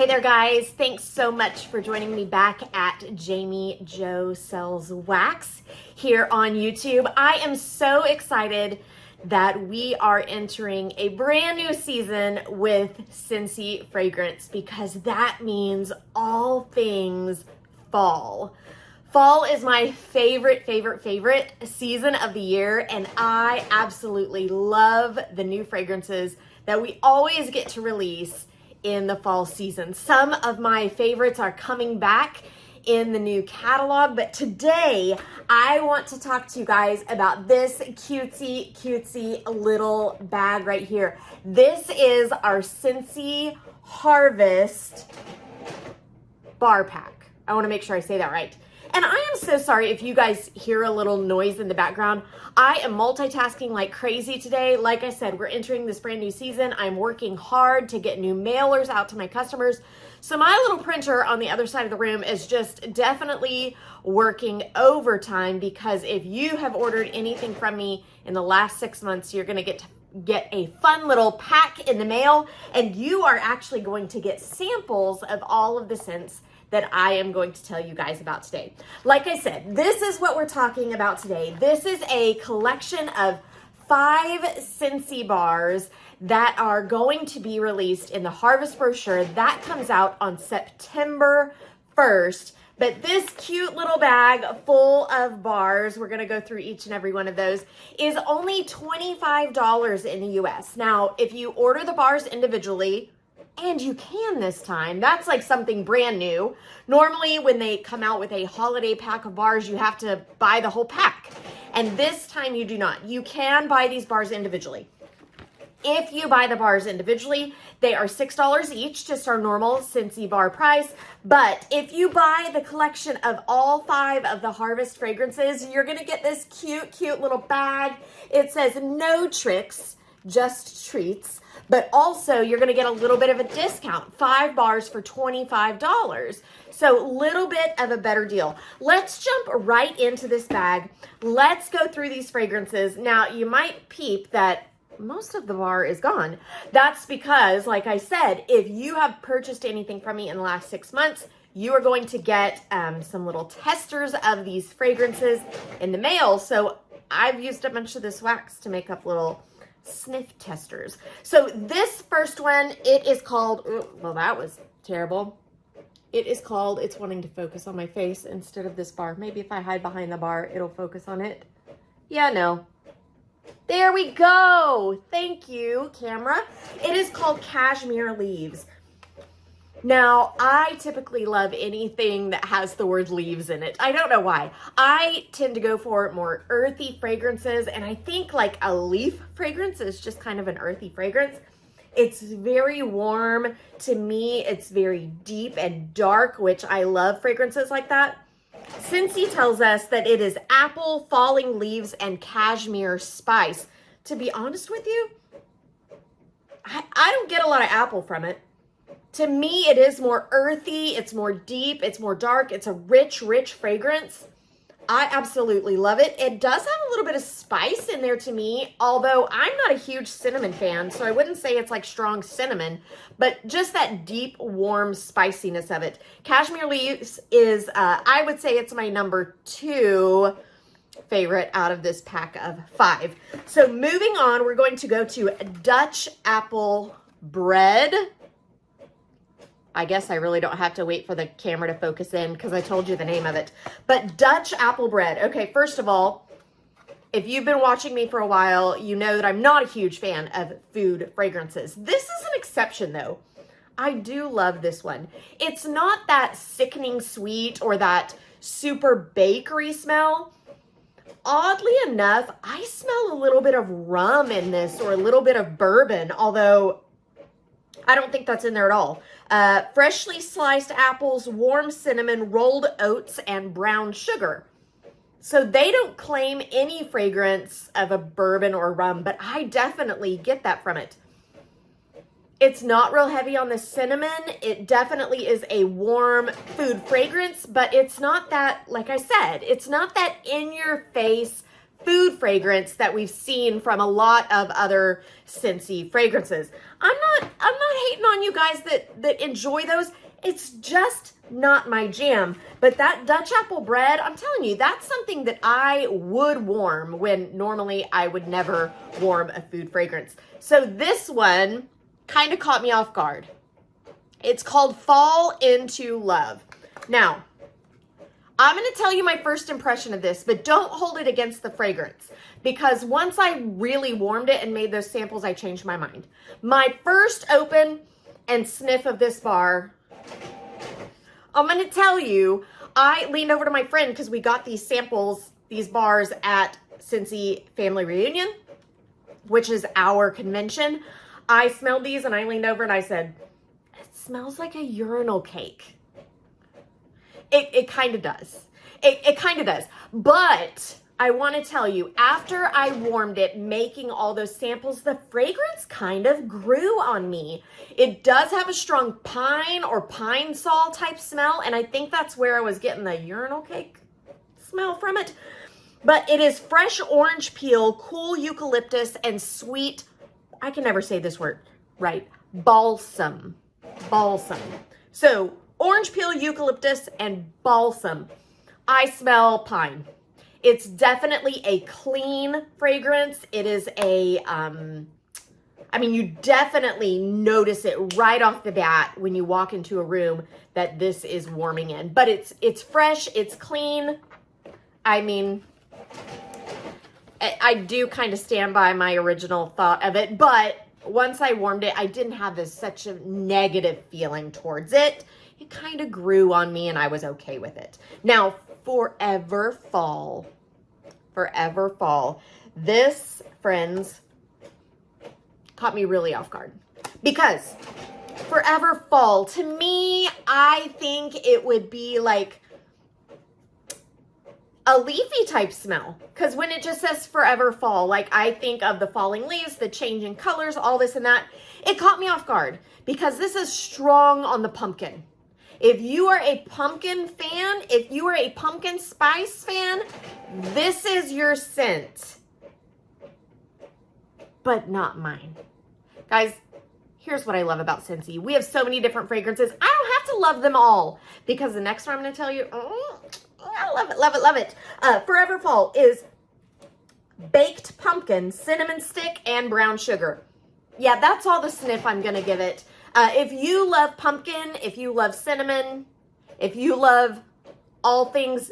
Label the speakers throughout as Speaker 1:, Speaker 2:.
Speaker 1: Hey there guys, thanks so much for joining me back at Jami Jo Sells Wax here on YouTube. I am so excited that we are entering a brand new season with Scentsy fragrance because that means all things fall. Fall is my favorite season of the year, and I absolutely love the new fragrances that we always get to release in the fall season. Some of my favorites are coming back in the new catalog, but today I want to talk to you guys about this cutesy little bag right here. This is our Scentsy Harvest bar pack. I want to make sure I say that right. And I am so sorry if you guys hear a little noise in the background. I am multitasking like crazy today. Like I said, we're entering this brand new season. I'm working hard to get new mailers out to my customers. So my little printer on the other side of the room is just definitely working overtime, because if you have ordered anything from me in the last 6 months, you're going to get a fun little pack in the mail, and you are actually going to get samples of all of the scents that I am going to tell you guys about today. Like I said, this is what we're talking about today. This is a collection of 5 Scentsy bars that are going to be released in the Harvest brochure. That comes out on September 1st. But this cute little bag full of bars, we're gonna go through each and every one of those, is only $25 in the US. Now, if you order the bars individually, and you can this time, that's like something brand new. Normally when they come out with a holiday pack of bars, you have to buy the whole pack. And this time you do not. You can buy these bars individually. If you buy the bars individually, they are $6 each, just our normal Scentsy bar price. But if you buy the collection of all 5 of the Harvest fragrances, you're gonna get this cute little bag. It says no tricks, just treats. But also you're gonna get a little bit of a discount, 5 bars for $25. So a little bit of a better deal. Let's jump right into this bag. Let's go through these fragrances. Now you might peep that most of the bar is gone. That's because, like I said, if you have purchased anything from me in the last 6 months, you are going to get some little testers of these fragrances in the mail. So I've used a bunch of this wax to make up little sniff testers. So this first one, it is called, well, that was terrible. It is called, it's wanting to focus on my face instead of this bar. Maybe if I hide behind the bar, it'll focus on it. Yeah, no. There we go. Thank you, camera. It is called Cashmere Leaves. Now, I typically love anything that has the word leaves in it. I don't know why. I tend to go for more earthy fragrances, and I think like a leaf fragrance is just kind of an earthy fragrance. It's very warm. To me, it's very deep and dark, which I love fragrances like that. Scentsy tells us that it is apple, falling leaves, and cashmere spice. To be honest with you, I don't get a lot of apple from it. To me, it is more earthy, it's more deep, it's more dark, it's a rich fragrance. I absolutely love it. It does have a little bit of spice in there to me, although I'm not a huge cinnamon fan, so I wouldn't say it's like strong cinnamon, but just that deep, warm spiciness of it. Cashmere Leaves is, I would say it's my number 2 favorite out of this pack of 5. So moving on, we're going to go to Dutch Apple Bread. I guess I really don't have to wait for the camera to focus in because I told you the name of it. But Dutch Apple Bread. Okay, first of all, if you've been watching me for a while, you know that I'm not a huge fan of food fragrances. This is an exception though. I do love this one. It's not that sickening sweet or that super bakery smell. Oddly enough, I smell a little bit of rum in this, or a little bit of bourbon, although I don't think that's in there at all. Freshly sliced apples, warm cinnamon, rolled oats, and brown sugar. So they don't claim any fragrance of a bourbon or rum, but I definitely get that from it. It's not real heavy on the cinnamon. It definitely is a warm food fragrance, but it's not that, like I said, it's not that in your face food fragrance that we've seen from a lot of other Scentsy fragrances. I'm not hating on you guys that enjoy those. It's just not my jam. But that Dutch apple bread, I'm telling you, that's something that I would warm when normally I would never warm a food fragrance. So this one kind of caught me off guard. It's called Fall Into Love. Now, I'm going to tell you my first impression of this, but don't hold it against the fragrance, because once I really warmed it and made those samples, I changed my mind. My first open and sniff of this bar, I'm going to tell you, I leaned over to my friend because we got these samples, these bars at Scentsy Family Reunion, which is our convention. I smelled these and I leaned over and I said, it smells like a urinal cake. It kind of does. It kind of does. But I want to tell you, after I warmed it, making all those samples, the fragrance kind of grew on me. It does have a strong pine or pine sol type smell, and I think that's where I was getting the urinal cake smell from it. But it is fresh orange peel, cool eucalyptus, and sweet, I can never say this word right, balsam. Balsam. So, orange peel, eucalyptus, and balsam. I smell pine. It's definitely a clean fragrance. It is a, I mean, you definitely notice it right off the bat when you walk into a room that this is warming in. But it's fresh, it's clean. I mean, I do kind of stand by my original thought of it, but once I warmed it, I didn't have such a negative feeling towards it. It kind of grew on me and I was okay with it. Now, Forever Fall. Forever Fall. This, friends, caught me really off guard. Because Forever Fall, to me, I think it would be like a leafy type smell. Because when it just says Forever Fall, like I think of the falling leaves, the changing colors, all this and that. It caught me off guard because this is strong on the pumpkin. If you are a pumpkin fan, if you are a pumpkin spice fan, this is your scent. But not mine. Guys, here's what I love about Scentsy. We have so many different fragrances. I don't have to love them all because the next one I'm going to tell you, I love it, love it, love it. Forever Fall is baked pumpkin, cinnamon stick, and brown sugar. Yeah, that's all the sniff I'm going to give it. If you love pumpkin, if you love cinnamon, if you love all things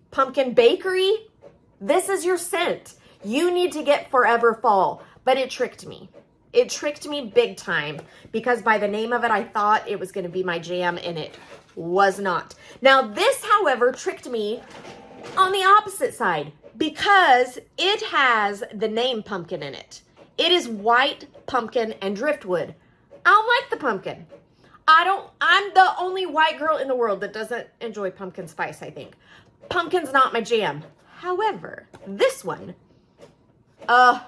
Speaker 1: pumpkin bakery, this is your scent. You need to get Forever Fall. But it tricked me. It tricked me big time because by the name of it, I thought it was going to be my jam and it was not. Now this, however, tricked me on the opposite side because it has the name pumpkin in it. It is white pumpkin and driftwood. I don't like the pumpkin. I'm the only white girl in the world that doesn't enjoy pumpkin spice, I think. Pumpkin's not my jam. However, this one, I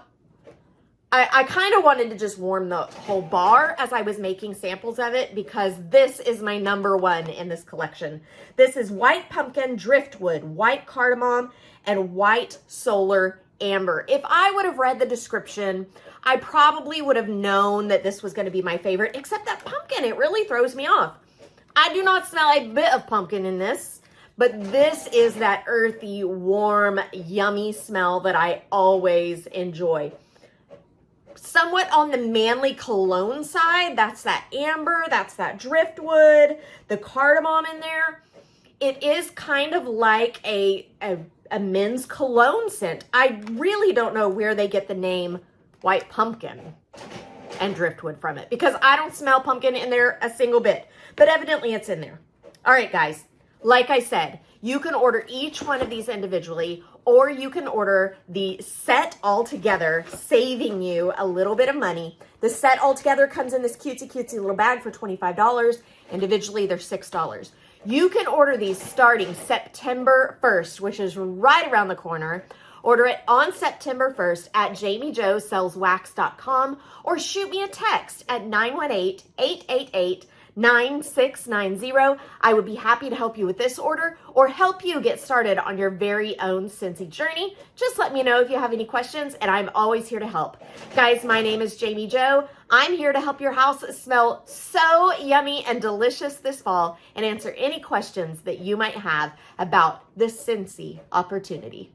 Speaker 1: kind of wanted to just warm the whole bar as I was making samples of it because this is my number one in this collection. This is white pumpkin, driftwood, white cardamom, and white solar amber. If I would have read the description, I probably would have known that this was going to be my favorite, except that pumpkin, it really throws me off. I do not smell a bit of pumpkin in this, but this is that earthy, warm, yummy smell that I always enjoy. Somewhat on the manly cologne side, that's that amber, that's that driftwood, the cardamom in there. It is kind of like a men's cologne scent. I really don't know where they get the name white pumpkin and driftwood from it because I don't smell pumpkin in there a single bit, but evidently it's in there. All right, guys, like I said, you can order each one of these individually or you can order the set all together, saving you a little bit of money. The set all together comes in this cutesy little bag for $25. Individually, they're $6. You can order these starting September 1st, which is right around the corner. Order it on September 1st at JamiJoSellsWax.com or shoot me a text at 918-888 9690. I would be happy to help you with this order or help you get started on your very own Scentsy journey. Just let me know if you have any questions, and I'm always here to help. Guys, my name is Jami Jo. I'm here to help your house smell so yummy and delicious this fall and answer any questions that you might have about this Scentsy opportunity.